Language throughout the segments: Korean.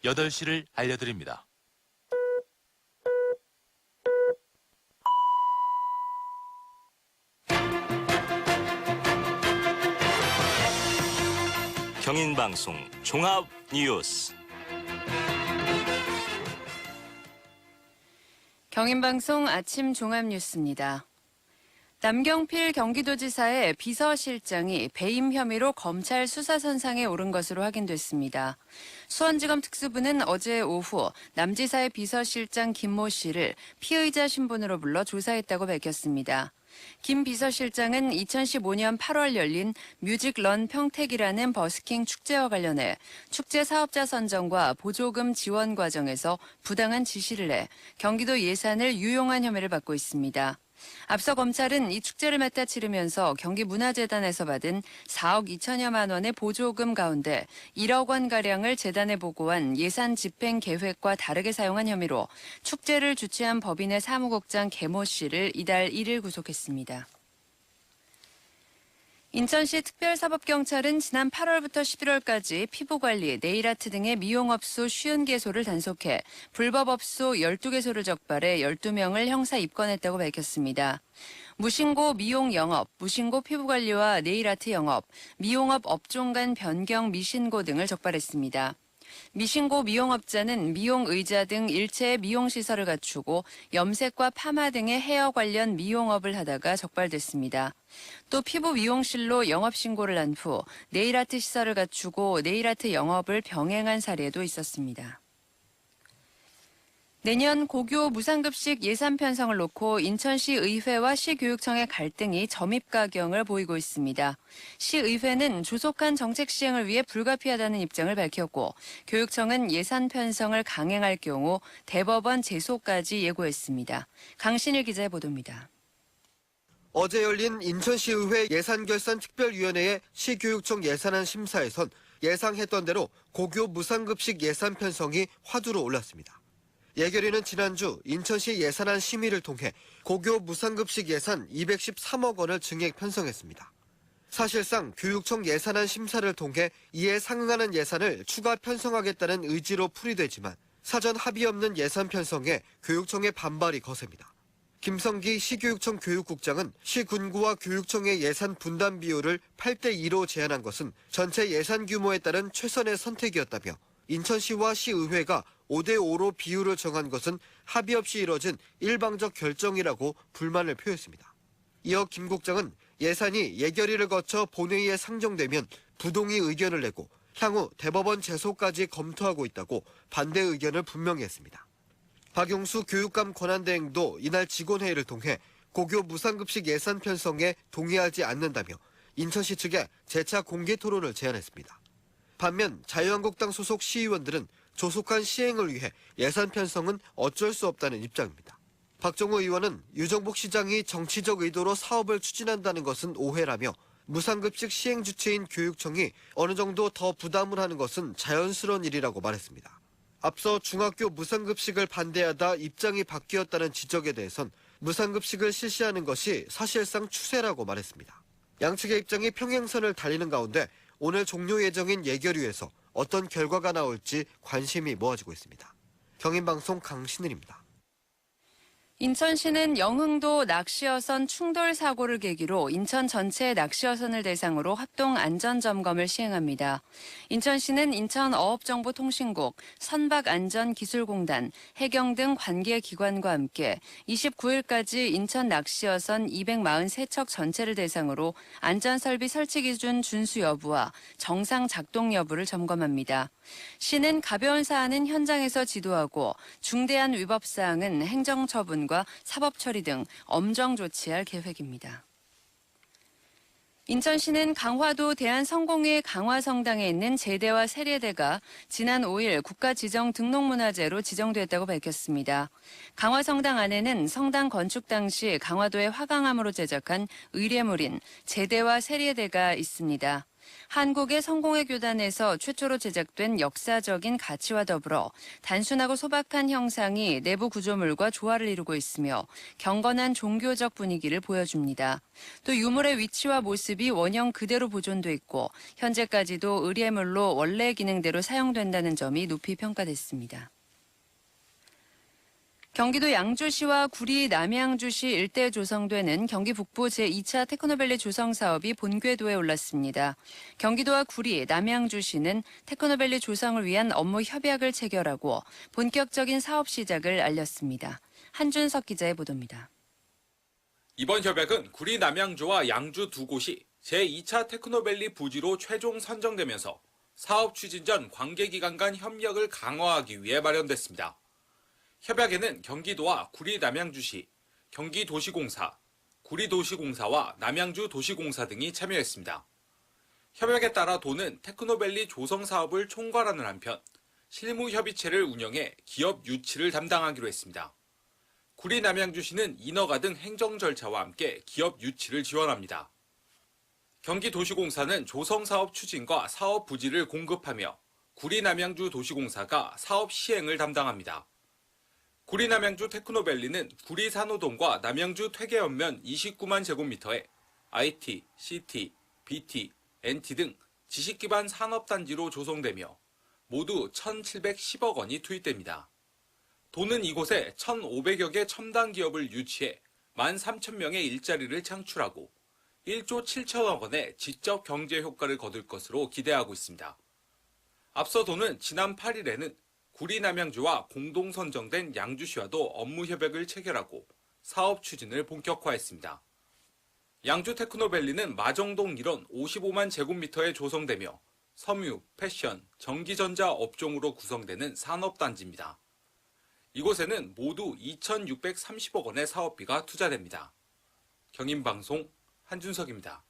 8시를 알려드립니다. 경인방송 종합뉴스. 경인방송 아침 종합뉴스입니다. 남경필 경기도지사의 비서실장이 배임 혐의로 검찰 수사선상에 오른 것으로 확인됐습니다. 수원지검 특수부는 어제 오후 남 지사의 비서실장 김모 씨를 피의자 신분으로 불러 조사했다고 밝혔습니다. 김 비서실장은 2015년 8월 열린 뮤직런 평택이라는 버스킹 축제와 관련해 축제 사업자 선정과 보조금 지원 과정에서 부당한 지시를 해 경기도 예산을 유용한 혐의를 받고 있습니다. 앞서 검찰은 이 축제를 맡아 치르면서 경기문화재단에서 받은 4억 2천여만 원의 보조금 가운데 1억 원가량을 재단에 보고한 예산 집행 계획과 다르게 사용한 혐의로 축제를 주최한 법인의 사무국장 개모 씨를 이달 1일 구속했습니다. 인천시 특별사법경찰은 지난 8월부터 11월까지 피부관리, 네일아트 등의 미용업소 50개소를 단속해 불법업소 12개소를 적발해 12명을 형사 입건했다고 밝혔습니다. 무신고 미용 영업, 무신고 피부관리와 네일아트 영업, 미용업 업종 간 변경 미신고 등을 적발했습니다. 미신고 미용업자는 미용 의자 등 일체의 미용시설을 갖추고 염색과 파마 등의 헤어 관련 미용업을 하다가 적발됐습니다. 또 피부 미용실로 영업신고를 한 후 네일아트 시설을 갖추고 네일아트 영업을 병행한 사례도 있었습니다. 내년 고교 무상급식 예산 편성을 놓고 인천시 의회와 시교육청의 갈등이 점입가경을 보이고 있습니다. 시의회는 조속한 정책 시행을 위해 불가피하다는 입장을 밝혔고 교육청은 예산 편성을 강행할 경우 대법원 제소까지 예고했습니다. 강신일 기자의 보도입니다. 어제 열린 인천시의회 예산결산특별위원회의 시교육청 예산안 심사에선 예상했던 대로 고교 무상급식 예산 편성이 화두로 올랐습니다. 예결위는 지난주 인천시 예산안 심의를 통해 고교 무상급식 예산 213억 원을 증액 편성했습니다. 사실상 교육청 예산안 심사를 통해 이에 상응하는 예산을 추가 편성하겠다는 의지로 풀이되지만 사전 합의 없는 예산 편성에 교육청의 반발이 거셉니다. 김성기 시교육청 교육국장은 시군구와 교육청의 예산 분담 비율을 8대2로 제한한 것은 전체 예산 규모에 따른 최선의 선택이었다며 인천시와 시의회가 5대5로 비율을 정한 것은 합의 없이 이뤄진 일방적 결정이라고 불만을 표했습니다. 이어 김 국장은 예산이 예결위를 거쳐 본회의에 상정되면 부동의 의견을 내고 향후 대법원 제소까지 검토하고 있다고 반대 의견을 분명히 했습니다. 박용수 교육감 권한대행도 이날 직원회의를 통해 고교 무상급식 예산 편성에 동의하지 않는다며 인천시 측에 재차 공개 토론을 제안했습니다. 반면 자유한국당 소속 시의원들은 조속한 시행을 위해 예산 편성은 어쩔 수 없다는 입장입니다. 박정호 의원은 유정복 시장이 정치적 의도로 사업을 추진한다는 것은 오해라며 무상급식 시행 주체인 교육청이 어느 정도 더 부담을 하는 것은 자연스러운 일이라고 말했습니다. 앞서 중학교 무상급식을 반대하다 입장이 바뀌었다는 지적에 대해선 무상급식을 실시하는 것이 사실상 추세라고 말했습니다. 양측의 입장이 평행선을 달리는 가운데 오늘 종료 예정인 예결위에서 어떤 결과가 나올지 관심이 모아지고 있습니다. 경인방송 강신일입니다. 인천시는 영흥도 낚시어선 충돌 사고를 계기로 인천 전체 낚시어선을 대상으로 합동 안전점검을 시행합니다. 인천시는 인천어업정보통신국, 선박안전기술공단, 해경 등 관계기관과 함께 29일까지 인천 낚시어선 243척 전체를 대상으로 안전설비 설치 기준 준수 여부와 정상 작동 여부를 점검합니다. 시는 가벼운 사안은 현장에서 지도하고 중대한 위법 사항은 행정처분과 사법처리 등 엄정 조치할 계획입니다. 인천시는 강화도 대한성공회 강화성당에 있는 제대와 세례대가 지난 5일 국가지정등록문화재로 지정됐다고 밝혔습니다. 강화성당 안에는 성당 건축 당시 강화도의 화강암으로 제작한 의례물인 제대와 세례대가 있습니다. 한국의 성공회 교단에서 최초로 제작된 역사적인 가치와 더불어 단순하고 소박한 형상이 내부 구조물과 조화를 이루고 있으며 경건한 종교적 분위기를 보여줍니다. 또 유물의 위치와 모습이 원형 그대로 보존돼 있고 현재까지도 의례물로 원래 기능대로 사용된다는 점이 높이 평가됐습니다. 경기도 양주시와 구리 남양주시 일대에 조성되는 경기 북부 제2차 테크노밸리 조성 사업이 본궤도에 올랐습니다. 경기도와 구리 남양주시는 테크노밸리 조성을 위한 업무 협약을 체결하고 본격적인 사업 시작을 알렸습니다. 한준석 기자의 보도입니다. 이번 협약은 구리 남양주와 양주 두 곳이 제2차 테크노밸리 부지로 최종 선정되면서 사업 추진 전 관계기관 간 협력을 강화하기 위해 마련됐습니다. 협약에는 경기도와 구리 남양주시, 경기도시공사, 구리도시공사와 남양주도시공사 등이 참여했습니다. 협약에 따라 도는 테크노밸리 조성 사업을 총괄하는 한편 실무 협의체를 운영해 기업 유치를 담당하기로 했습니다. 구리 남양주시는 인허가 등 행정 절차와 함께 기업 유치를 지원합니다. 경기도시공사는 조성 사업 추진과 사업 부지를 공급하며 구리 남양주 도시공사가 사업 시행을 담당합니다. 구리 남양주 테크노밸리는 구리 산호동과 남양주 퇴계연면 29만 제곱미터에 IT, CT, BT, NT 등 지식기반 산업단지로 조성되며 모두 1,710억 원이 투입됩니다. 도는 이곳에 1,500여 개 첨단 기업을 유치해 13,000명의 일자리를 창출하고 1조 7천억 원의 지적 경제 효과를 거둘 것으로 기대하고 있습니다. 앞서 도는 지난 8일에는 구리 남양주와 공동 선정된 양주시와도 업무 협약을 체결하고 사업 추진을 본격화했습니다. 양주 테크노밸리는 마정동 일원 55만 제곱미터에 조성되며 섬유, 패션, 전기전자 업종으로 구성되는 산업단지입니다. 이곳에는 모두 2,630억 원의 사업비가 투자됩니다. 경인방송 한준석입니다.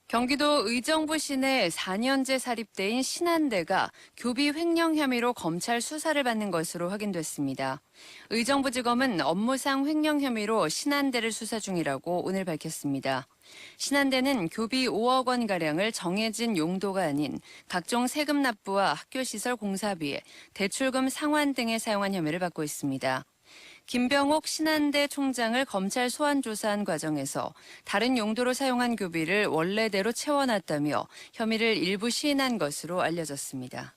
경기도 의정부 시내 4년제 사립대인 신한대가 교비 횡령 혐의로 검찰 수사를 받는 것으로 확인됐습니다. 의정부지검은 업무상 횡령 혐의로 신한대를 수사 중이라고 오늘 밝혔습니다. 신한대는 교비 5억 원가량을 정해진 용도가 아닌 각종 세금 납부와 학교시설 공사비, 대출금 상환 등에 사용한 혐의를 받고 있습니다. 김병옥 신한대 총장을 검찰 소환 조사한 과정에서 다른 용도로 사용한 교비를 원래대로 채워놨다며 혐의를 일부 시인한 것으로 알려졌습니다.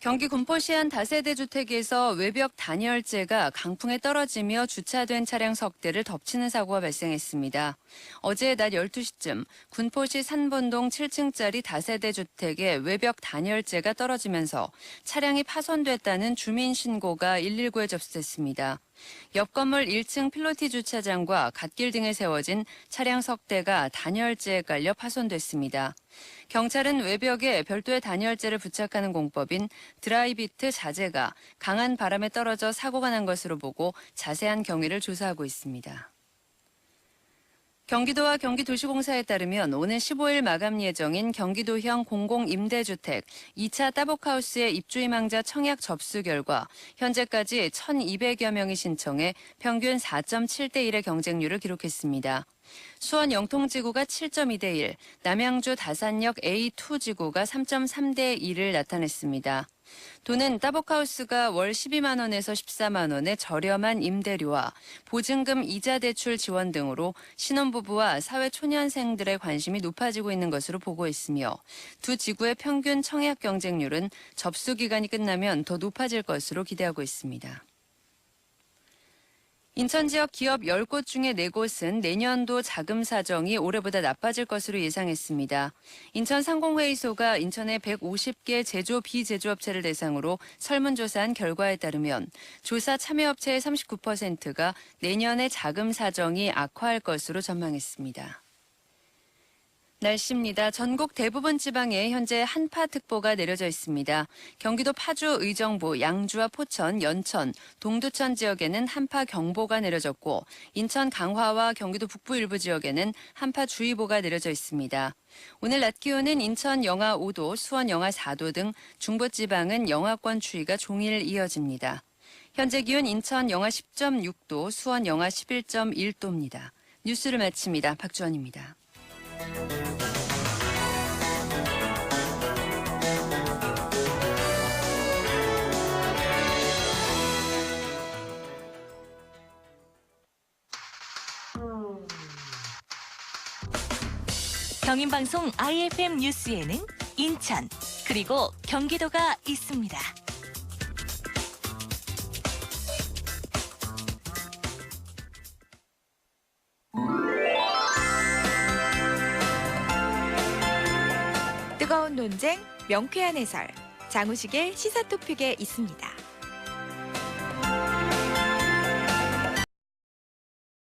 경기 군포시 한 다세대 주택에서 외벽 단열재가 강풍에 떨어지며 주차된 차량 석 대를 덮치는 사고가 발생했습니다. 어제 낮 12시쯤 군포시 산본동 7층짜리 다세대 주택에 외벽 단열재가 떨어지면서 차량이 파손됐다는 주민 신고가 119에 접수됐습니다. 옆 건물 1층 필로티 주차장과 갓길 등에 세워진 차량 석 대가 단열재에 깔려 파손됐습니다. 경찰은 외벽에 별도의 단열재를 부착하는 공법인 드라이비트 자재가 강한 바람에 떨어져 사고가 난 것으로 보고 자세한 경위를 조사하고 있습니다. 경기도와 경기도시공사에 따르면 오는 15일 마감 예정인 경기도형 공공임대주택 2차 따복하우스의 입주희망자 청약 접수 결과 현재까지 1,200여 명이 신청해 평균 4.7대 1의 경쟁률을 기록했습니다. 수원 영통지구가 7.2대 1, 남양주 다산역 A2지구가 3.3대 1을 나타냈습니다. 도는 따복하우스가 월 12만 원에서 14만 원의 저렴한 임대료와 보증금 이자 대출 지원 등으로 신혼부부와 사회초년생들의 관심이 높아지고 있는 것으로 보고 있으며 두 지구의 평균 청약 경쟁률은 접수 기간이 끝나면 더 높아질 것으로 기대하고 있습니다. 인천 지역 기업 10곳 중에 4곳은 내년도 자금 사정이 올해보다 나빠질 것으로 예상했습니다. 인천 상공회의소가 인천의 150개 제조 비제조업체를 대상으로 설문조사한 결과에 따르면 조사 참여업체의 39%가 내년에 자금 사정이 악화할 것으로 전망했습니다. 날씨입니다. 전국 대부분 지방에 현재 한파특보가 내려져 있습니다. 경기도 파주, 의정부, 양주와 포천, 연천, 동두천 지역에는 한파경보가 내려졌고 인천 강화와 경기도 북부 일부 지역에는 한파주의보가 내려져 있습니다. 오늘 낮 기온은 인천 영하 5도, 수원 영하 4도 등 중부지방은 영하권 추위가 종일 이어집니다. 현재 기온 인천 영하 10.6도, 수원 영하 11.1도입니다. 뉴스를 마칩니다. 박주원입니다. 경인방송 IFM 뉴스에는 인천 그리고 경기도가 있습니다. 뜨거운 논쟁, 명쾌한 해설, 장우식의 시사토픽에 있습니다.